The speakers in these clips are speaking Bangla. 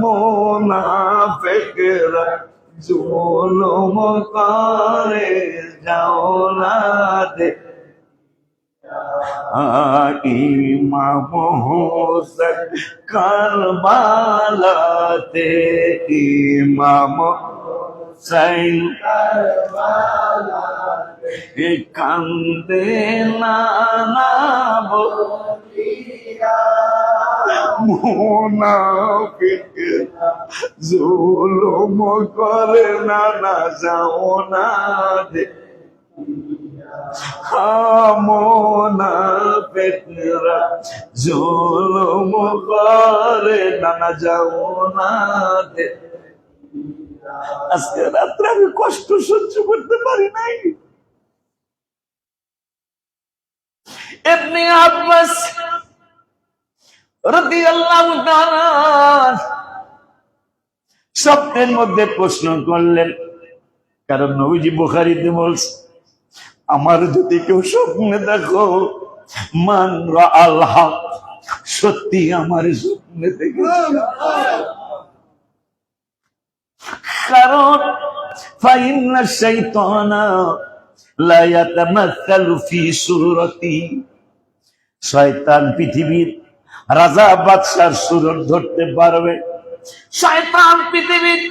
মুনাফিকরা জুলুম করে যাও না দে ইমাম হোসেন কারবালাতে ইমাম হোসেন কারবালাতে কান্দে নানা মুনাফিকরা জুলুম করে নানা যাও না দে মুনাফিকরা জুলুম করে নানা যাও না দে। আজকে রাত্রে আমি কষ্ট সহ্য করতে পারি নাই। ইবনে আব্বাস রাদিয়াল্লাহু তাআলা স্বপ্নের মধ্যে প্রশ্ন করলেন, কারণ নবীজি বুখারীতে বলছে, আমার যদি কেউ স্বপ্নে দেখো মান রাআল হক, সত্যি আমার স্বপ্নে দেখেছি। কারণ ফাইন্না শাইতানা লা ইয়াতামাসসালু ফি সূরাতি, শয়তান পৃথিবীর রাজা বাদশার সুরত ধরতে পারবে, শয়তান পৃথিবীর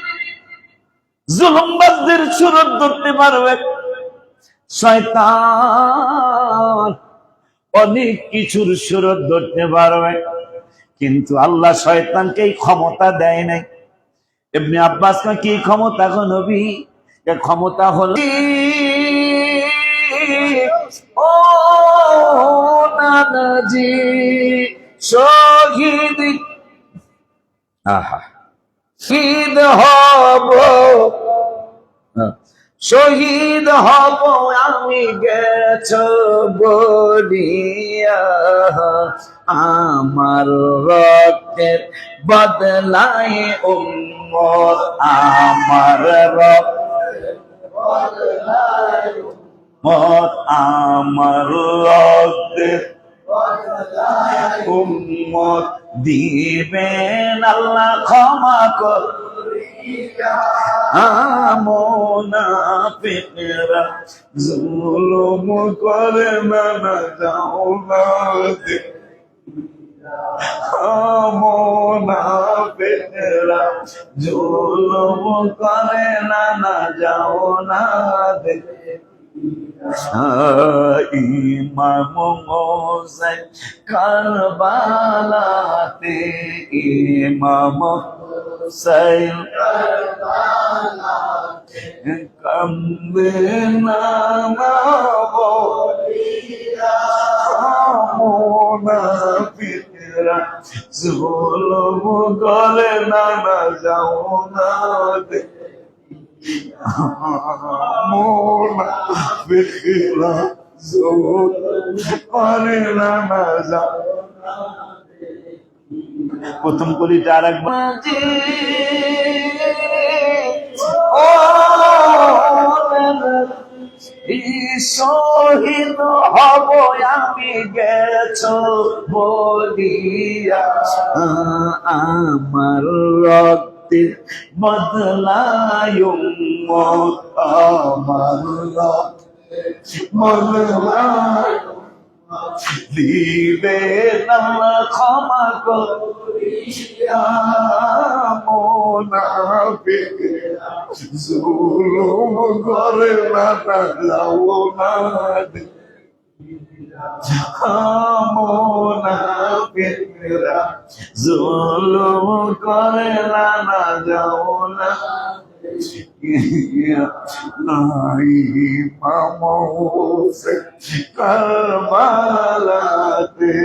জুলুমবাজদের সুরত ধরতে পারবে, শয়তান অনেক কিছুর সুরত ধরতে পারবে, কিন্তু আল্লাহ শয়তানকে এই ক্ষমতা দেয় নাই। ইবনে আব্বাস কি ক্ষমতা গো নবী? এই ক্ষমতা হলো ও নানাজি শহীদ, শহীদ হব, শহীদ হব আমি গেছ বলিয়া, আমার রক্তের বদলায় উম্মত, আমার রক্তের বদলায় উম্মত, আমার রক্তের বদলায় উম্মত, দিবেন আল্লাহ ক্ষমা করিয়া। মুনাফিকরা জুলুম করে না যাও না দে, মুনাফিকরা জুলুম করে না যাও না দে। ইমাম হোসেন কারবালাতে ইমাম হোসেন কারবালাতে কান্দে নানা বলিয়া, মুনাফিকরা জুলুম করে নানা যাও না দে, মুনাফিকরা জুলুম করে নানা যাও না দে। প্রথম কলিটা আরেকবার শহীদ হব আমি গেছ বলিয়া, আমার রক্তের বদলায় উম্মত, আমার রক্তের বদলায় দিবে আল্লাহ ক্ষমা করিয়া। মুনাফিকরা জুলুম করে না যাও না দে, মুনাফিকরা জুলুম করে না যাও না দে। ইমাম হোসেন কারবালাতে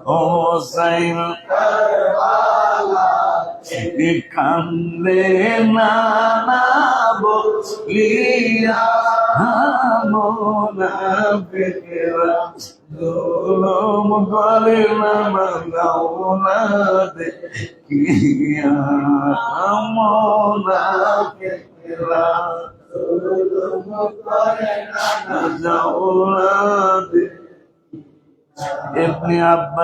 হোসেন কারবালাতে কান্দে নানা বলিয়া, মুনাফিকরা জুলুম করে না যাও না দে, মুনাফিকরা জুলুম করে না যাও না দে। ইবনে আব্বাস